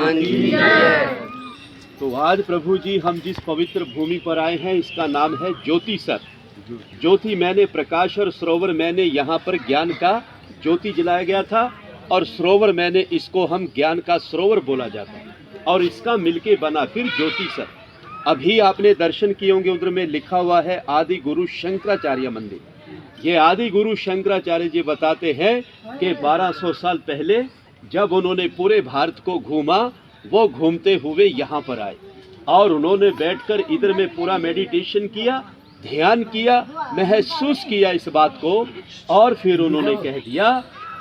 भगवान की जय। तो आज प्रभु जी हम जिस पवित्र भूमि पर आए हैं इसका नाम है ज्योतिसर। ज्योति मैंने प्रकाश और सरोवर मैंने यहाँ पर ज्ञान का ज्योति जलाया गया था और सरोवर मैंने इसको हम ज्ञान का सरोवर बोला जाता है और इसका मिलके बना फिर ज्योतिसर। अभी आपने दर्शन किए होंगे, उधर में लिखा हुआ है आदि गुरु शंकराचार्य मंदिर। ये आदि गुरु शंकराचार्य जी बताते हैं कि 1200 साल पहले जब उन्होंने पूरे भारत को घूमा, वो घूमते हुए यहाँ पर आए और उन्होंने बैठकर इधर में पूरा मेडिटेशन किया, ध्यान किया, महसूस किया इस बात को और फिर उन्होंने कह दिया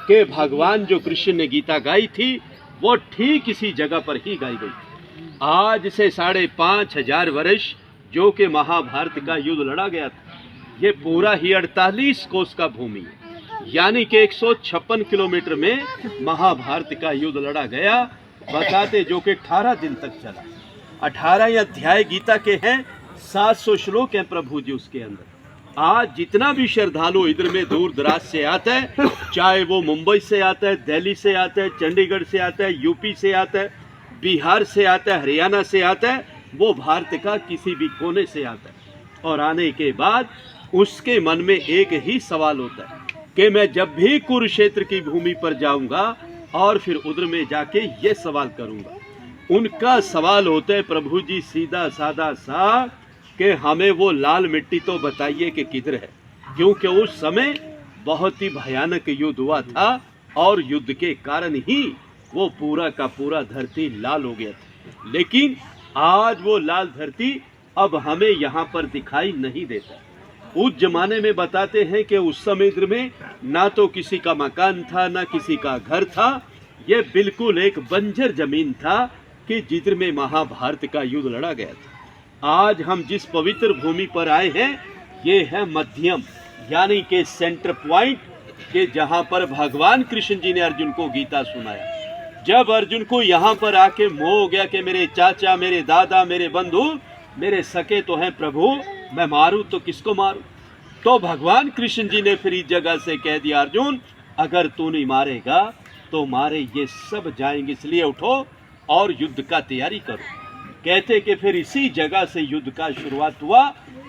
कि भगवान जो कृष्ण ने गीता गाई थी वो ठीक इसी जगह पर ही गाई गई। आज से 5,500 वर्ष जो कि महाभारत का युद्ध लड़ा गया था, ये पूरा ही 48 कोस का भूमि है, यानी कि 156 किलोमीटर में महाभारत का युद्ध लड़ा गया। बताते जो कि 18 दिन तक चला। 18 अध्याय गीता के हैं, 700 श्लोक हैं प्रभु जी उसके अंदर। आज जितना भी श्रद्धालु इधर में दूर दराज से आता है, चाहे वो मुंबई से आता है, दिल्ली से आता है, चंडीगढ़ से आता है, यूपी से आता है, बिहार से आता है, हरियाणा से आता है, वो भारत का किसी भी कोने से आता है और आने के बाद उसके मन में एक ही सवाल होता है कि मैं जब भी कुरुक्षेत्र की भूमि पर जाऊंगा और फिर उधर में जाके ये सवाल करूंगा। उनका सवाल होता है प्रभु जी सीधा साधा सा कि हमें वो लाल मिट्टी तो बताइए कि किधर है, क्योंकि उस समय बहुत ही भयानक युद्ध हुआ था और युद्ध के कारण ही वो पूरा का पूरा धरती लाल हो गया था। लेकिन आज वो लाल धरती अब हमें यहाँ पर दिखाई नहीं देता। उस जमाने में बताते हैं कि उस समय इधर में ना तो किसी का मकान था, ना किसी का घर था। ये बिल्कुल एक बंजर जमीन था कि जिधर में महाभारत का युद्ध लड़ा गया था। आज हम जिस पवित्र भूमि पर आए हैं ये है मध्यम, यानी कि सेंटर पॉइंट, के जहां पर भगवान कृष्ण जी ने अर्जुन को गीता सुनाया। जब अर्जुन को यहाँ पर आके मोह हो गया कि मेरे चाचा, मेरे दादा, मेरे बंधु, मेरे सके तो हैं प्रभु, मैं मारूं तो किसको मारूं, तो भगवान कृष्ण जी ने फिर इस जगह से कह दिया अर्जुन अगर तू नहीं मारेगा तो मारे ये सब जाएंगे, इसलिए उठो और युद्ध का तैयारी करो। कहते कि फिर इसी जगह से युद्ध का शुरुआत हुआ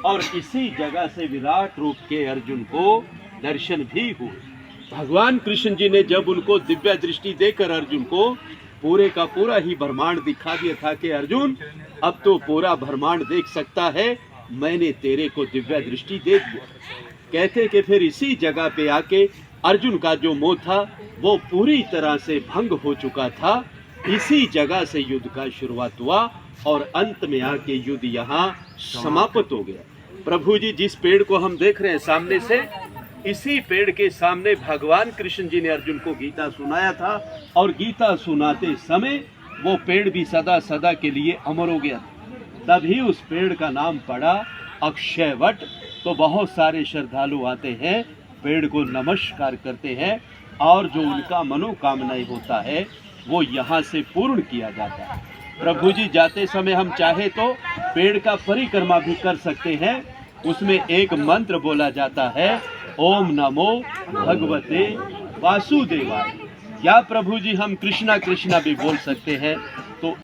और इसी जगह से विराट रूप के अर्जुन को दर्शन भी हुए। भगवान कृष्ण जी ने जब उनको दिव्य दृष्टि देकर अर्जुन को पूरे का पूरा ही ब्रह्मांड दिखा दिया था कि अर्जुन अब तो पूरा ब्रह्मांड देख सकता है, मैंने तेरे को दिव्य दृष्टि दे दिया। कहते कि फिर इसी जगह पे आके अर्जुन का जो मोह था वो पूरी तरह से भंग हो चुका था। इसी जगह से युद्ध का शुरुआत हुआ और अंत में आके युद्ध यहाँ समाप्त हो गया। प्रभु जी जिस पेड़ को हम देख रहे हैं सामने से, इसी पेड़ के सामने भगवान कृष्ण जी ने अर्जुन को गीता सुनाया था और गीता सुनाते समय वो पेड़ भी सदा सदा के लिए अमर हो गया। तभी उस पेड़ का नाम पड़ा अक्षय वट। तो बहुत सारे श्रद्धालु आते हैं, पेड़ को नमस्कार करते हैं और जो उनका मनोकामनाएं होता है वो यहाँ से पूर्ण किया जाता है। प्रभु जी जाते समय हम चाहे तो पेड़ का परिक्रमा भी कर सकते हैं। उसमें एक मंत्र बोला जाता है, ओम नमो भगवते वासुदेवाय, या प्रभु जी हम कृष्णा कृष्णा भी बोल सकते हैं।